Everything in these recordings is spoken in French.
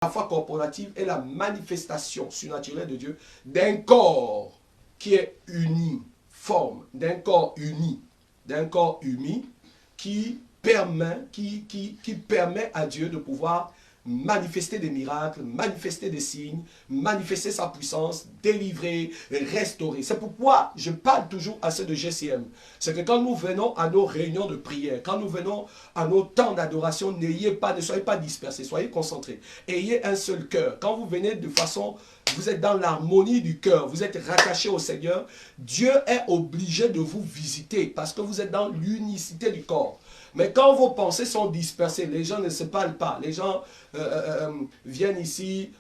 La foi corporative est la manifestation surnaturelle de Dieu d'un corps qui est uniforme, d'un corps uni, qui permet à Dieu de pouvoir manifester des miracles, manifester des signes, manifester sa puissance, délivrer, restaurer. C'est pourquoi je parle toujours assez de GCM. C'est que quand nous venons à nos réunions de prière, quand nous venons à nos temps d'adoration, ne soyez pas dispersés, soyez concentrés. Ayez un seul cœur. Quand vous venez de façon, vous êtes dans l'harmonie du cœur, vous êtes rattaché au Seigneur, Dieu est obligé de vous visiter parce que vous êtes dans l'unicité du corps. Mais quand vos pensées sont dispersées, les gens ne se parlent pas, les gens viennent ici,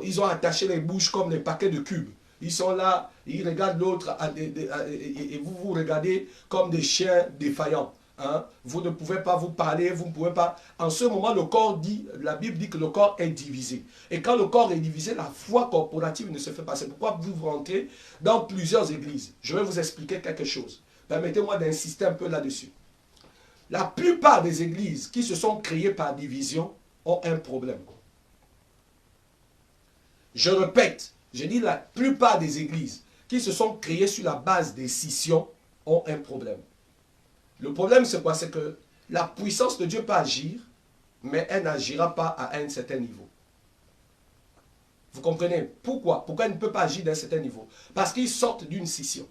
ils ont attaché les bouches comme des paquets de cubes. Ils sont là, ils regardent l'autre et vous vous regardez comme des chiens défaillants. Hein? Vous ne pouvez pas vous parler, vous ne pouvez pas... En ce moment, le corps dit, la Bible dit que le corps est divisé. Et quand le corps est divisé, la foi corporative ne se fait pas. C'est pourquoi vous rentrez dans plusieurs églises. Je vais vous expliquer quelque chose. Permettez-moi d'insister un peu là-dessus. La plupart des églises qui se sont créées par division ont un problème. Je répète, je dis la plupart des églises qui se sont créées sur la base des scissions ont un problème. Le problème c'est quoi? C'est que la puissance de Dieu peut agir, mais elle n'agira pas à un certain niveau. Vous comprenez? Pourquoi? Pourquoi elle ne peut pas agir d'un certain niveau? Parce qu'ils sortent d'une scission.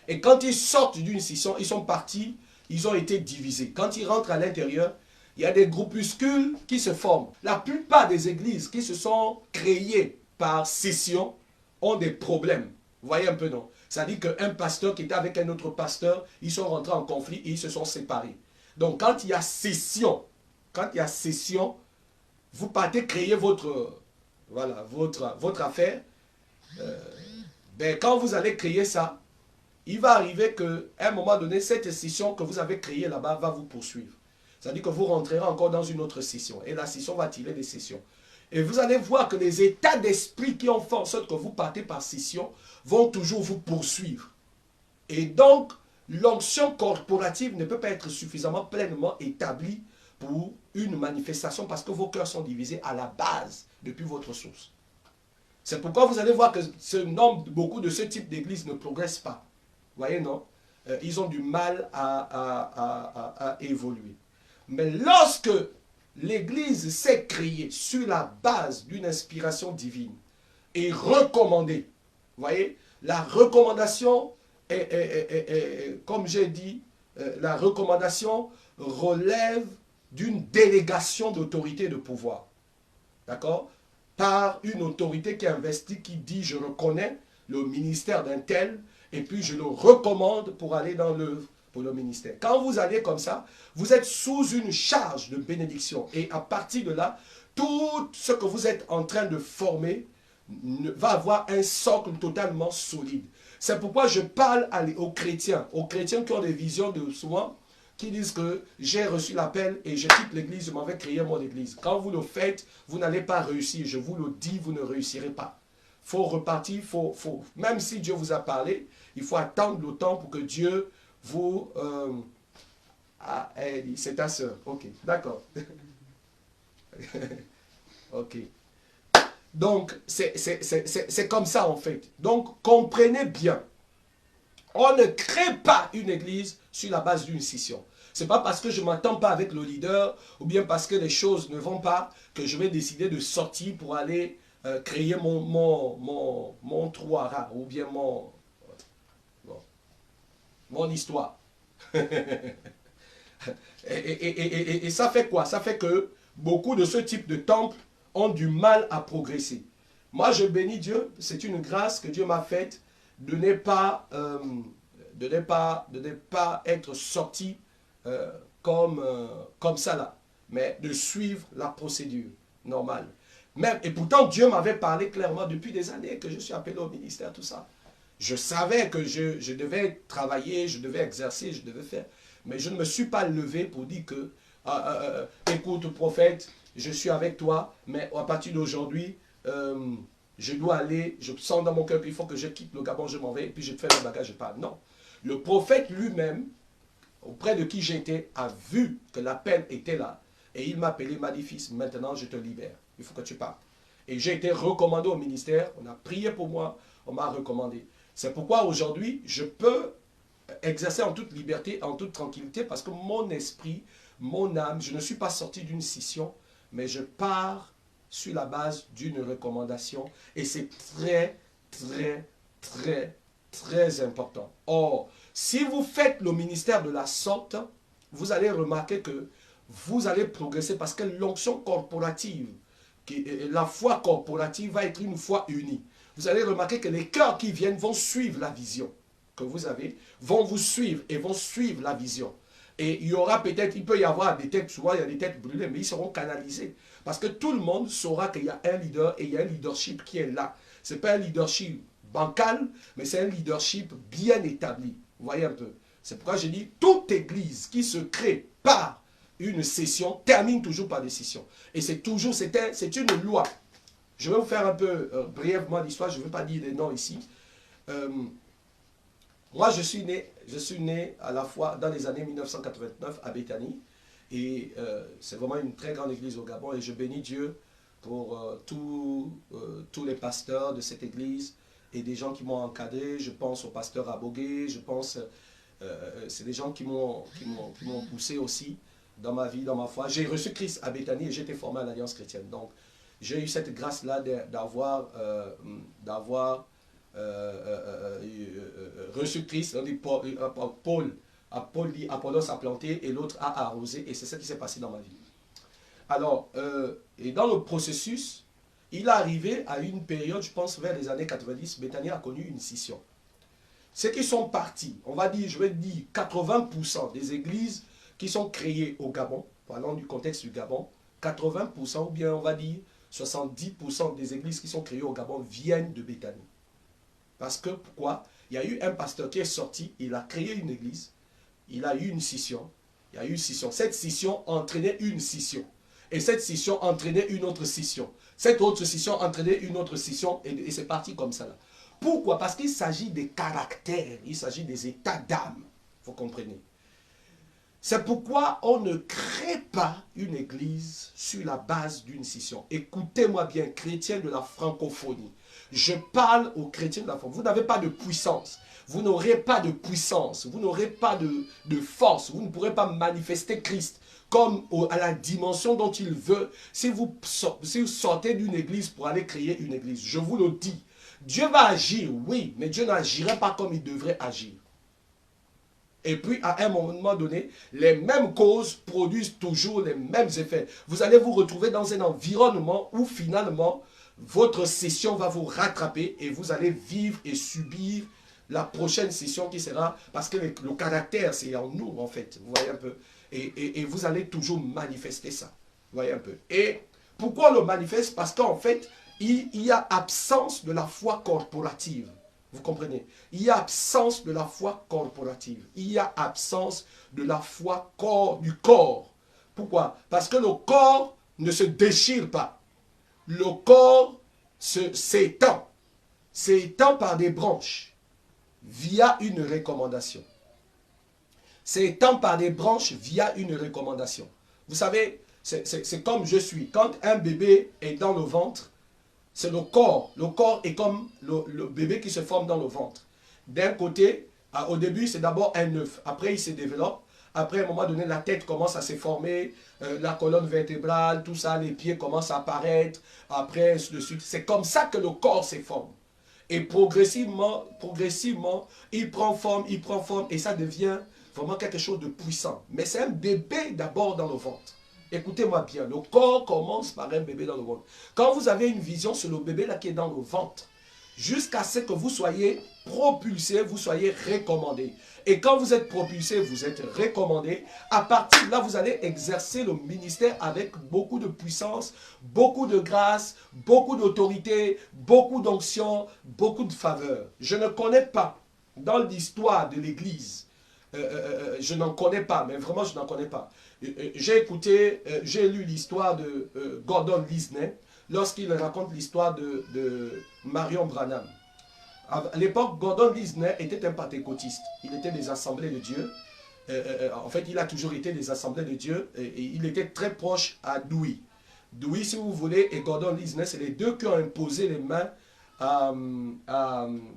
Et quand ils sortent d'une scission, ils sont partis... Ils ont été divisés. Quand ils rentrent à l'intérieur, il y a des groupuscules qui se forment. La plupart des églises qui se sont créées par scission ont des problèmes. Vous voyez un peu, non? C'est-à-dire qu'un pasteur qui était avec un autre pasteur, ils sont rentrés en conflit et ils se sont séparés. Donc quand il y a scission, vous partez créer votre affaire. Quand vous allez créer ça, il va arriver qu'à un moment donné, cette scission que vous avez créée là-bas va vous poursuivre. C'est-à-dire que vous rentrerez encore dans une autre scission. Et la scission va tirer des scissions. Et vous allez voir que les états d'esprit qui ont fait en sorte que vous partez par scission vont toujours vous poursuivre. Et donc, l'onction corporative ne peut pas être suffisamment pleinement établie pour une manifestation parce que vos cœurs sont divisés à la base depuis votre source. C'est pourquoi vous allez voir que beaucoup de ce type d'église ne progressent pas. Vous voyez, non? Ils ont du mal à évoluer. Mais lorsque l'Église s'est créée sur la base d'une inspiration divine et recommandée, vous voyez, la recommandation comme j'ai dit, la recommandation relève d'une délégation d'autorité et de pouvoir. D'accord? Par une autorité qui investit, qui dit « je reconnais le ministère d'un tel » et puis je le recommande pour aller pour le ministère. Quand vous allez comme ça, vous êtes sous une charge de bénédiction. Et à partir de là, tout ce que vous êtes en train de former va avoir un socle totalement solide. C'est pourquoi je parle aux chrétiens qui ont des visions de souvent, qui disent que j'ai reçu l'appel et je quitte l'église, je m'en vais créer mon église. Quand vous le faites, vous n'allez pas réussir. Je vous le dis, vous ne réussirez pas. Il faut repartir, même si Dieu vous a parlé, il faut attendre le temps pour que Dieu vous... c'est ta soeur. Ok, d'accord. Ok. Donc, c'est comme ça en fait. Donc, comprenez bien. On ne crée pas une église sur la base d'une scission. Ce n'est pas parce que je ne m'entends pas avec le leader ou bien parce que les choses ne vont pas que je vais décider de sortir pour aller créer mon trou à rats ou bien mon histoire. et ça fait quoi? Ça fait que beaucoup de ce type de temples ont du mal à progresser. Moi, je bénis Dieu. C'est une grâce que Dieu m'a faite de ne pas être sorti comme ça là, mais de suivre la procédure normale. Et pourtant, Dieu m'avait parlé clairement depuis des années que je suis appelé au ministère, tout ça. Je savais que je devais travailler, je devais exercer, je devais faire. Mais je ne me suis pas levé pour dire que, écoute, prophète, je suis avec toi, mais à partir d'aujourd'hui, je dois aller, je sens dans mon cœur qu'il faut que je quitte le Gabon, je m'en vais, et puis je fais le bagage, je pars. Non. Le prophète lui-même, auprès de qui j'étais, a vu que l'appel était là. Et il m'a appelé, m'a dit, fils, maintenant je te libère. Il faut que tu partes. Et j'ai été recommandé au ministère, on a prié pour moi, on m'a recommandé. C'est pourquoi aujourd'hui, je peux exercer en toute liberté, en toute tranquillité, parce que mon esprit, mon âme, je ne suis pas sorti d'une scission, mais je pars sur la base d'une recommandation. Et c'est très, très, très, très important. Or, si vous faites le ministère de la sorte, vous allez remarquer que vous allez progresser parce que l'onction corporative, la foi corporative va être une foi unie. Vous allez remarquer que les cœurs qui viennent vont suivre la vision que vous avez, vont vous suivre et vont suivre la vision. Et il y aura peut-être, il peut y avoir des têtes, souvent il y a des têtes brûlées, mais ils seront canalisés. Parce que tout le monde saura qu'il y a un leader et il y a un leadership qui est là. Ce n'est pas un leadership bancal, mais c'est un leadership bien établi. Vous voyez un peu. C'est pourquoi je dis, toute église qui se crée par une session termine toujours par des sessions. Et c'est toujours, c'est une loi. Je vais vous faire un peu brièvement l'histoire, je ne vais pas dire les noms ici. Moi, je suis né à la fois dans les années 1989 à Béthanie. Et c'est vraiment une très grande église au Gabon. Et je bénis Dieu pour tous les pasteurs de cette église et des gens qui m'ont encadré. Je pense au pasteur Abogué, je pense... c'est des gens qui m'ont poussé aussi dans ma vie, dans ma foi. J'ai reçu Christ à Béthanie et j'ai été formé à l'Alliance chrétienne. Donc, j'ai eu cette grâce-là d'avoir reçu Christ. On dit Paul dit Apollos a planté et l'autre a arrosé. Et c'est ce qui s'est passé dans ma vie. Alors, et dans le processus, il est arrivé à une période, je pense vers les années 90, Béthanie a connu une scission. Ceux qui sont partis, on va dire, je vais dire 80% des églises qui sont créées au Gabon, parlant du contexte du Gabon, 80% ou bien on va dire 70% des églises qui sont créées au Gabon viennent de Béthanie. Parce que, pourquoi? Il y a eu un pasteur qui est sorti, il a créé une église, il a eu une scission, il y a eu une scission. Cette scission entraînait une scission. Et cette scission entraînait une autre scission. Cette autre scission entraînait une autre scission et c'est parti comme ça là. Pourquoi? Parce qu'il s'agit des caractères, il s'agit des états d'âme. Vous comprenez? C'est pourquoi on ne crée pas une église sur la base d'une scission. Écoutez-moi bien, chrétiens de la francophonie. Je parle aux chrétiens de la francophonie. Vous n'avez pas de puissance. Vous n'aurez pas de puissance. Vous n'aurez pas de force. Vous ne pourrez pas manifester Christ comme à la dimension dont il veut si vous sortez d'une église pour aller créer une église. Je vous le dis. Dieu va agir, oui, mais Dieu n'agirait pas comme il devrait agir. Et puis, à un moment donné, les mêmes causes produisent toujours les mêmes effets. Vous allez vous retrouver dans un environnement où finalement, votre session va vous rattraper et vous allez vivre et subir la prochaine session qui sera... Parce que le caractère, c'est en nous, en fait. Vous voyez un peu. Et vous allez toujours manifester ça. Vous voyez un peu. Et pourquoi on le manifeste? Parce qu'en fait, il y a absence de la foi corporative. Vous comprenez? Il y a absence de la foi corporative. Il y a absence de la foi du corps. Pourquoi? Parce que le corps ne se déchire pas. Le corps s'étend. S'étend par des branches via une recommandation. S'étend par des branches via une recommandation. Vous savez, c'est comme je suis. Quand un bébé est dans le ventre, c'est le corps. Le corps est comme le bébé qui se forme dans le ventre. D'un côté, au début, c'est d'abord un œuf. Après, il se développe. Après, à un moment donné, la tête commence à se former. La colonne vertébrale, tout ça, les pieds commencent à apparaître. Après, ainsi de suite. C'est comme ça que le corps se forme. Et progressivement, il prend forme. Et ça devient vraiment quelque chose de puissant. Mais c'est un bébé d'abord dans le ventre. Écoutez-moi bien, le corps commence par un bébé dans le ventre. Quand vous avez une vision sur le bébé là qui est dans le ventre, jusqu'à ce que vous soyez propulsé, vous soyez recommandé. Et quand vous êtes propulsé, vous êtes recommandé, à partir de là, vous allez exercer le ministère avec beaucoup de puissance, beaucoup de grâce, beaucoup d'autorité, beaucoup d'onction, beaucoup de faveur. Je ne connais pas, dans l'histoire de l'Église, je n'en connais pas, mais vraiment je n'en connais pas. J'ai lu l'histoire de Gordon Lisney lorsqu'il raconte l'histoire de Marion Branham. À l'époque, Gordon Lisney était un pentecôtiste. Il était des assemblées de Dieu. En fait, il a toujours été des assemblées de Dieu. Et il était très proche à Dewey. Dewey, si vous voulez, et Gordon Lisney, c'est les deux qui ont imposé les mains à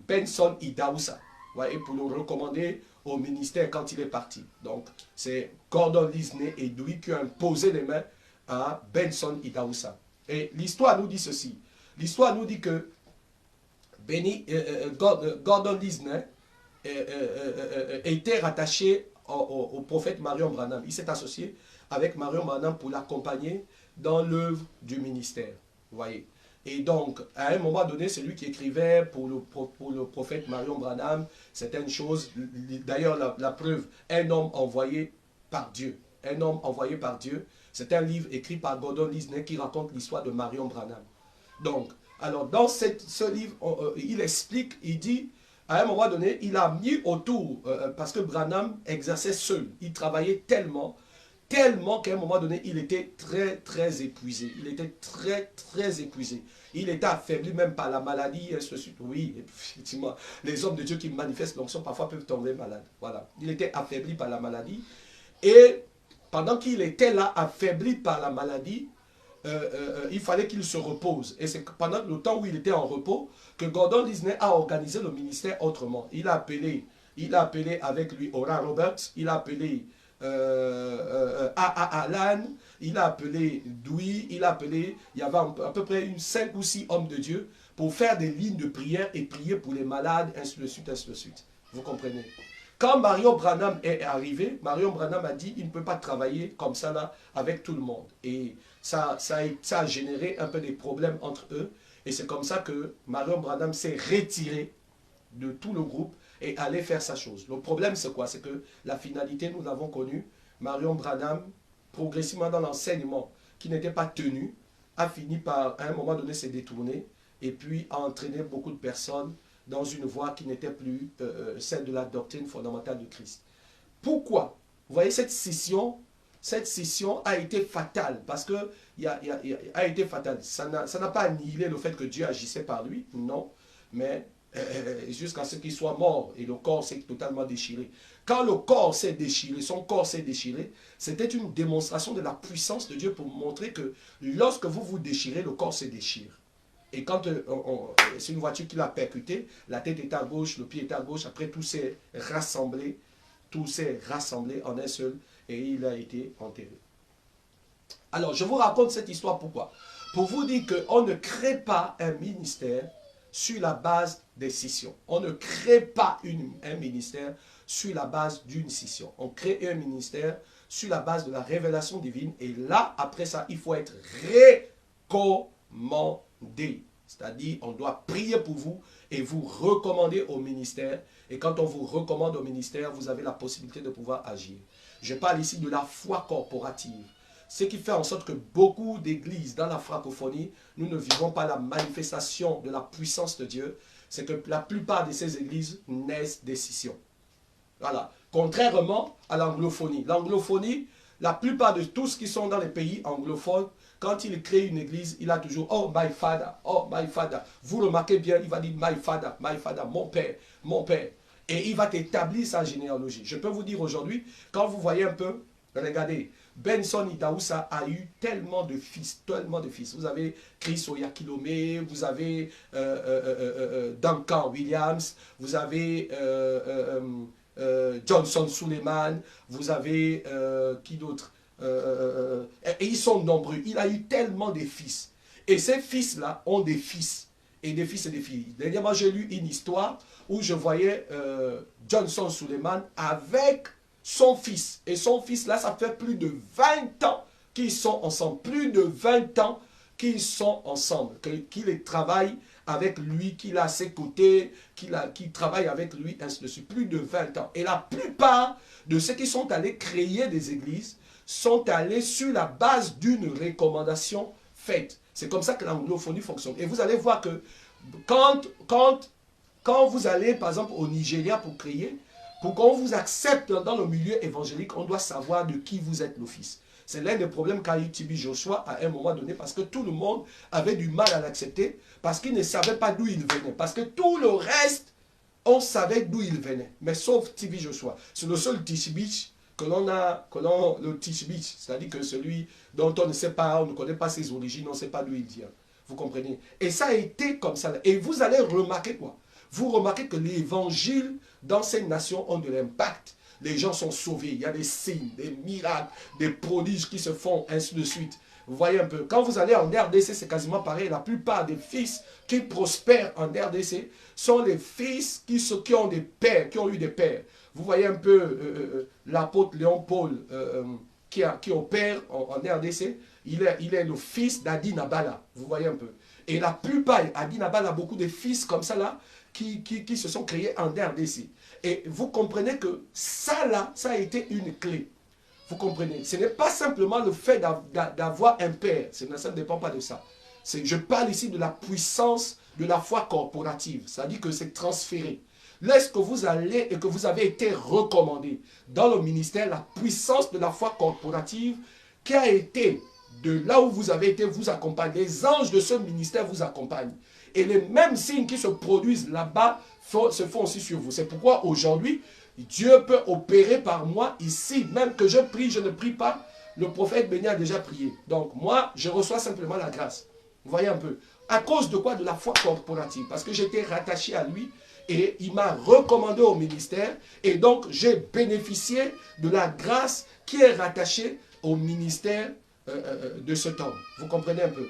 Benson Idaousa, voyez, pour le recommander au ministère quand il est parti. Donc, c'est Gordon Lisney et Dewey qui ont imposé les mains à Benson Idaousa. Et l'histoire nous dit ceci. L'histoire nous dit que Gordon Lisney était rattaché au prophète Marion Branham. Il s'est associé avec Marion Branham pour l'accompagner dans l'œuvre du ministère. Vous voyez. Et donc, à un moment donné, c'est lui qui écrivait pour le prophète Marion Branham certaines choses. D'ailleurs, la preuve, un homme envoyé par Dieu. Un homme envoyé par Dieu. C'est un livre écrit par Gordon Lisney qui raconte l'histoire de Marion Branham. Donc, alors dans ce livre, il explique, il dit, à un moment donné, il a mis autour, parce que Branham exerçait seul. Il travaillait tellement qu'à un moment donné, il était très épuisé. Il était très épuisé. Il était affaibli même par la maladie, et ainsi de suite. Oui, effectivement, les hommes de Dieu qui manifestent l'onction parfois peuvent tomber malades. Voilà. Il était affaibli par la maladie. Et pendant qu'il était là, affaibli par la maladie, il fallait qu'il se repose. Et c'est pendant le temps où il était en repos que Gordon Lisney a organisé le ministère autrement. Il a appelé avec lui Oral Roberts, il a appelé A.A. Allen, il a appelé Dewey, il y avait à peu près 5 ou 6 hommes de Dieu pour faire des lignes de prière et prier pour les malades, ainsi de suite, ainsi de suite. Vous comprenez? Quand Marion Branham est arrivé, Marion Branham a dit il ne peut pas travailler comme ça là avec tout le monde. Et ça a généré un peu des problèmes entre eux. Et c'est comme ça que Marion Branham s'est retiré de tout le groupe et allait faire sa chose. Le problème c'est quoi? C'est que la finalité, nous l'avons connue. Marion Branham, progressivement dans l'enseignement qui n'était pas tenu, a fini par à un moment donné se détourner et puis a entraîné beaucoup de personnes dans une voie qui n'était plus celle de la doctrine fondamentale de Christ. Pourquoi? Vous voyez, cette scission a été fatale, parce que a été fatale. Ça n'a pas annihilé le fait que Dieu agissait par lui, non, mais jusqu'à ce qu'il soit mort et le corps s'est totalement déchiré. Quand le corps s'est déchiré, son corps s'est déchiré, c'était une démonstration de la puissance de Dieu pour montrer que lorsque vous vous déchirez, le corps se déchire. Et quand c'est une voiture qui l'a percuté, la tête était à gauche, le pied était à gauche, après tout s'est rassemblé en un seul et il a été enterré. Alors, je vous raconte cette histoire pourquoi? Pour vous dire qu'on ne crée pas un ministère sur la base des scissions. On ne crée pas un ministère sur la base d'une scission. On crée un ministère sur la base de la révélation divine et là, après ça, il faut être recommandé. C'est-à-dire, on doit prier pour vous et vous recommander au ministère. Et quand on vous recommande au ministère, vous avez la possibilité de pouvoir agir. Je parle ici de la foi corporative. Ce qui fait en sorte que beaucoup d'églises dans la francophonie, nous ne vivons pas la manifestation de la puissance de Dieu. C'est que la plupart de ces églises naissent des scissions. Voilà. Contrairement à l'anglophonie. L'anglophonie, la plupart de tous qui sont dans les pays anglophones, quand il crée une église, il a toujours « Oh, my father, oh, my father ». Vous remarquez bien, il va dire « my father, mon père, mon père ». Et il va établir sa généalogie. Je peux vous dire aujourd'hui, quand vous voyez un peu, regardez, Benson Idaousa a eu tellement de fils, tellement de fils. Vous avez Chris Oyakhilome, vous avez Duncan Williams, vous avez Johnson Suleiman, vous avez qui d'autre? Et ils sont nombreux. Il a eu tellement de fils. Et ces fils-là ont des fils. Et des fils et des filles. Dernièrement, j'ai lu une histoire où je voyais Johnson Suleiman avec son fils. Et son fils-là, ça fait plus de 20 ans qu'ils sont ensemble. Plus de 20 ans qu'ils sont ensemble. Qu'il travaille avec lui, qu'il a à ses côtés, qu'il travaille avec lui, ainsi de suite. Plus de 20 ans. Et la plupart de ceux qui sont allés créer des églises sont allés sur la base d'une recommandation faite. C'est comme ça que l'anglophonie fonctionne. Et vous allez voir que quand vous allez, par exemple, au Nigeria pour créer, pour qu'on vous accepte dans le milieu évangélique, on doit savoir de qui vous êtes le fils. C'est l'un des problèmes qu'a eu TB Joshua à un moment donné, parce que tout le monde avait du mal à l'accepter, parce qu'il ne savait pas d'où il venait. Parce que tout le reste, on savait d'où il venait. Mais sauf TB Joshua. C'est le seul TB que l'on le teach beach, c'est-à-dire que celui dont on ne sait pas, on ne connaît pas ses origines, on ne sait pas d'où il vient. Vous comprenez? Et ça a été comme ça. Et vous allez remarquer quoi? Vous remarquez que l'évangile dans ces nations ont de l'impact. Les gens sont sauvés, il y a des signes, des miracles, des prodiges qui se font, ainsi de suite. Vous voyez un peu, quand vous allez en RDC, c'est quasiment pareil. La plupart des fils qui prospèrent en RDC sont les fils qui ont des pères, qui ont eu des pères. Vous voyez un peu l'apôtre Léon Paul qui opère en RDC. Il est le fils d'Adi Nabala. Vous voyez un peu. Et la plupart, Adi Nabala a beaucoup de fils comme ça là qui se sont créés en RDC. Et vous comprenez que ça là, ça a été une clé. Vous comprenez? Ce n'est pas simplement le fait d'avoir un père. Ça ne dépend pas de ça. Je parle ici de la puissance de la foi corporative. C'est-à-dire que c'est transféré. Lorsque vous allez et que vous avez été recommandé dans le ministère, la puissance de la foi corporative qui a été de là où vous avez été vous accompagne. Les anges de ce ministère vous accompagnent. Et les mêmes signes qui se produisent là-bas se font aussi sur vous. C'est pourquoi aujourd'hui, Dieu peut opérer par moi ici. Même que je prie, je ne prie pas. Le prophète Béni a déjà prié. Donc moi, je reçois simplement la grâce. Vous voyez un peu. À cause de quoi? De la foi corporative. Parce que j'étais rattaché à lui. Et il m'a recommandé au ministère. Et donc, j'ai bénéficié de la grâce qui est rattachée au ministère de cet homme. Vous comprenez un peu?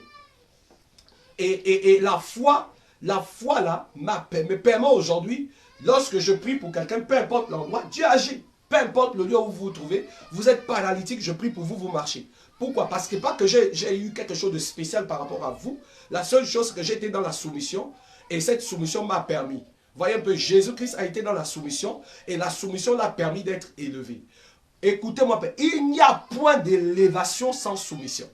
Et la foi là, me permet aujourd'hui, lorsque je prie pour quelqu'un, peu importe l'endroit, Dieu agit. Peu importe le lieu où vous vous trouvez, vous êtes paralytique, je prie pour vous, vous marchez. Pourquoi? Parce que pas que j'ai eu quelque chose de spécial par rapport à vous. La seule chose, c'est que j'étais dans la soumission. Et cette soumission m'a permis. Vous voyez un peu, Jésus-Christ a été dans la soumission. Et la soumission l'a permis d'être élevé. Écoutez-moi, il n'y a point d'élévation sans soumission.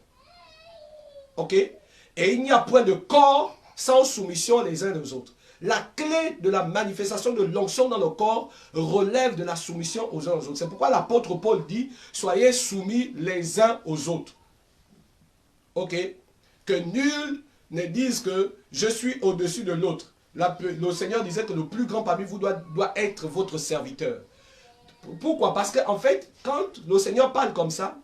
Ok? Et il n'y a point de corps sans soumission les uns aux autres. La clé de la manifestation de l'onction dans le corps relève de la soumission aux uns aux autres. C'est pourquoi l'apôtre Paul dit, soyez soumis les uns aux autres. Ok? Que nul ne dise que je suis au-dessus de l'autre. Le Seigneur disait que le plus grand parmi vous doit être votre serviteur. Pourquoi? Parce qu'en fait, quand le Seigneur parle comme ça,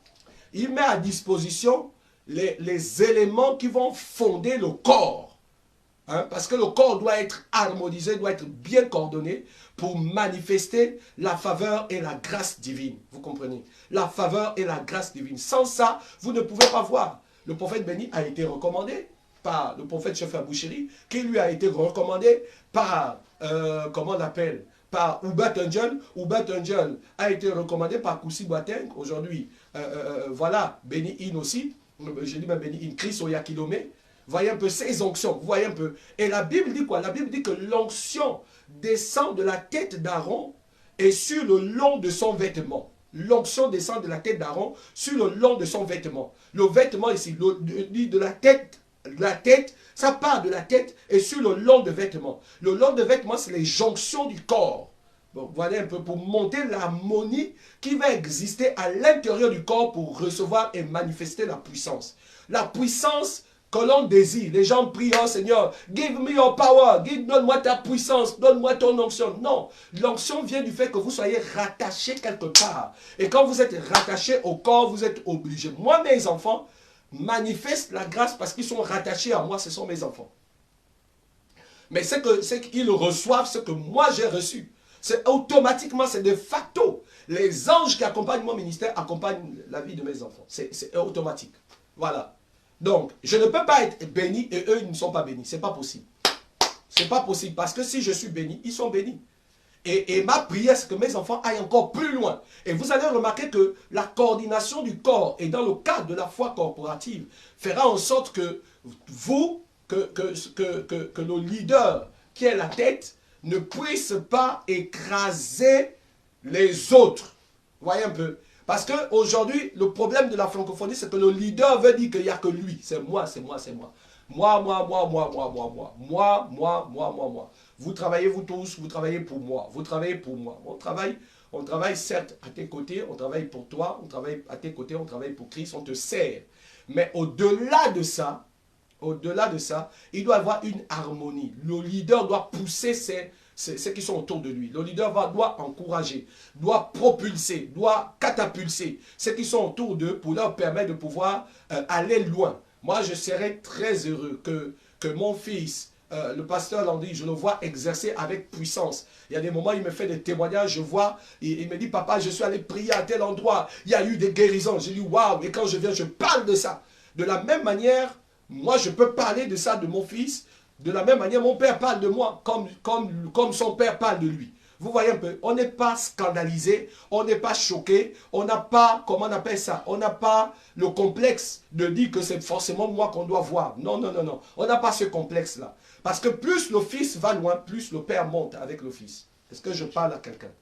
il met à disposition les éléments qui vont fonder le corps. Hein? Parce que le corps doit être harmonisé, doit être bien coordonné pour manifester la faveur et la grâce divine. Vous comprenez? La faveur et la grâce divine. Sans ça, vous ne pouvez pas voir. Le prophète Béni a été recommandé par le prophète chef Aboucheri, qui lui a été recommandé par, comment on l'appelle, par Oubat Angel. Oubat Angel a été recommandé par Koussi Boateng. Aujourd'hui, voilà, Béni In aussi. Je dis même Béni In, Chris Oyakilome. Voyez un peu ces onctions, vous voyez un peu. Et la Bible dit quoi? La Bible dit que l'onction descend de la tête d'Aaron et sur le long de son vêtement. L'onction descend de la tête d'Aaron sur le long de son vêtement. Le vêtement ici, de la tête, ça part de la tête et sur le long de vêtement. Le long de vêtement, c'est les jonctions du corps. Bon, voilà un peu pour monter l'harmonie qui va exister à l'intérieur du corps pour recevoir et manifester la puissance. La puissance que l'on désire. Les gens prient, oh Seigneur, give me your power, donne-moi ta puissance, donne-moi ton onction. Non, l'onction vient du fait que vous soyez rattaché quelque part. Et quand vous êtes rattaché au corps, vous êtes obligé. Moi, mes enfants manifestent la grâce parce qu'ils sont rattachés à moi, ce sont mes enfants. Mais c'est qu'ils reçoivent ce que moi j'ai reçu. C'est automatiquement, c'est de facto. Les anges qui accompagnent mon ministère accompagnent la vie de mes enfants. C'est automatique. Voilà. Donc, je ne peux pas être béni et eux, ils ne sont pas bénis. Ce n'est pas possible. Ce n'est pas possible parce que si je suis béni, ils sont bénis. Et ma prière, c'est que mes enfants aillent encore plus loin. Et vous allez remarquer que la coordination du corps et dans le cadre de la foi corporative fera en sorte que vous, que le leader qui est la tête ne puisse pas écraser les autres. Vous voyez un peu? Parce qu'aujourd'hui, le problème de la francophonie, c'est que le leader veut dire qu'il n'y a que lui. C'est moi, c'est moi, c'est moi. Moi. Vous travaillez, vous tous, vous travaillez pour moi. Vous travaillez pour moi. On travaille certes à tes côtés, on travaille pour toi, on travaille à tes côtés, on travaille pour Christ, on te sert. Mais au-delà de ça, il doit y avoir une harmonie. Le leader doit pousser ceux qui sont autour de lui. Le leader doit encourager, doit propulser, doit catapulser ceux qui sont autour d'eux pour leur permettre de pouvoir aller loin. Moi, je serais très heureux que mon fils, le pasteur Landry, je le vois exercer avec puissance. Il y a des moments, il me fait des témoignages, je vois, il me dit, papa, je suis allé prier à tel endroit, il y a eu des guérisons. Je dis, waouh, et quand je viens, je parle de ça. De la même manière, moi, je peux parler de ça de mon fils. De la même manière, mon père parle de moi comme son père parle de lui. Vous voyez un peu, on n'est pas scandalisé, on n'est pas choqué, on n'a pas, comment on appelle ça, on n'a pas le complexe de dire que c'est forcément moi qu'on doit voir. Non, non, non, non, on n'a pas ce complexe-là. Parce que plus le fils va loin, plus le père monte avec le fils. Est-ce que je parle à quelqu'un?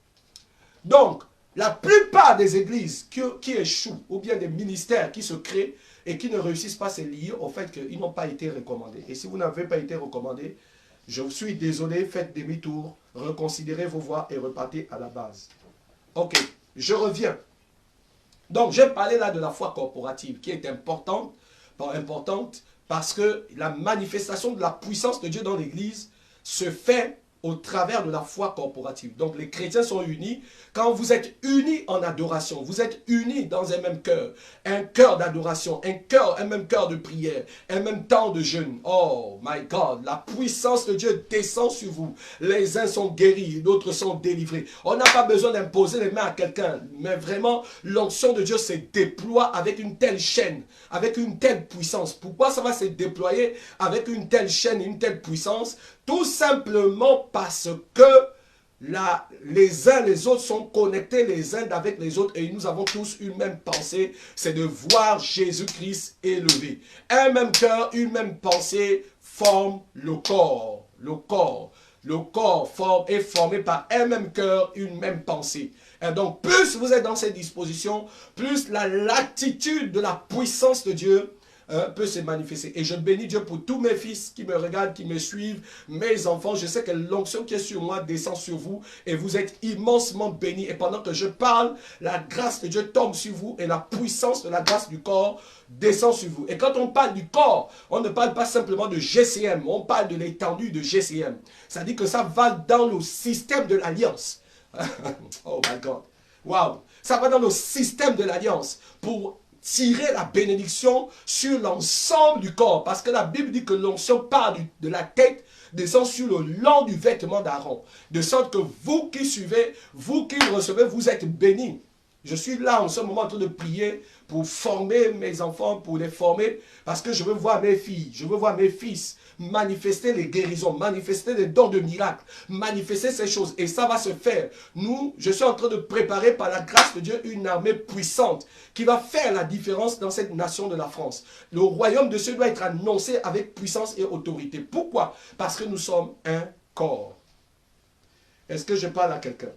Donc, la plupart des églises qui échouent, ou bien des ministères qui se créent et qui ne réussissent pas, c'est lié au fait qu'ils n'ont pas été recommandés. Et si vous n'avez pas été recommandé, je suis désolé, faites demi-tour, reconsidérez vos voies et repartez à la base. Ok, je reviens. Donc, j'ai parlé là de la foi corporative qui est importante parce que la manifestation de la puissance de Dieu dans l'Église se fait au travers de la foi corporative. Donc les chrétiens sont unis. Quand vous êtes unis en adoration, vous êtes unis dans un cœur d'adoration, un même cœur de prière, un même temps de jeûne. Oh my God, la puissance de Dieu descend sur vous. Les uns sont guéris, d'autres sont délivrés. On n'a pas besoin d'imposer les mains à quelqu'un, mais vraiment l'onction de Dieu se déploie avec une telle chaîne, avec une telle puissance. Pourquoi ça va se déployer avec une telle chaîne, une telle puissance? Tout simplement parce que les uns les autres sont connectés les uns avec les autres et nous avons tous une même pensée, c'est de voir Jésus-Christ élevé. Un même cœur, une même pensée forme le corps. Le corps est formé par un même cœur, une même pensée. Et donc plus vous êtes dans cette disposition, plus l'attitude de la puissance de Dieu peut se manifester. Et je bénis Dieu pour tous mes fils qui me regardent, qui me suivent, mes enfants. Je sais que l'onction qui est sur moi descend sur vous et vous êtes immensement bénis. Et pendant que je parle, la grâce de Dieu tombe sur vous et la puissance de la grâce du corps descend sur vous. Et quand on parle du corps, on ne parle pas simplement de GCM, on parle de l'étendue de GCM. Ça dit que ça va dans le système de l'alliance. Oh my God. Wow. Ça va dans le système de l'alliance pour tirer la bénédiction sur l'ensemble du corps. Parce que la Bible dit que l'onction part de la tête, descend sur le long du vêtement d'Aaron. De sorte que vous qui suivez, vous qui recevez, vous êtes bénis. Je suis là en ce moment en train de prier pour former mes enfants, pour les former, parce que je veux voir mes filles, je veux voir mes fils manifester les guérisons, manifester les dons de miracles, manifester ces choses. Et ça va se faire. Je suis en train de préparer par la grâce de Dieu une armée puissante qui va faire la différence dans cette nation de la France. Le royaume de Dieu doit être annoncé avec puissance et autorité. Pourquoi? Parce que nous sommes un corps. Est-ce que je parle à quelqu'un?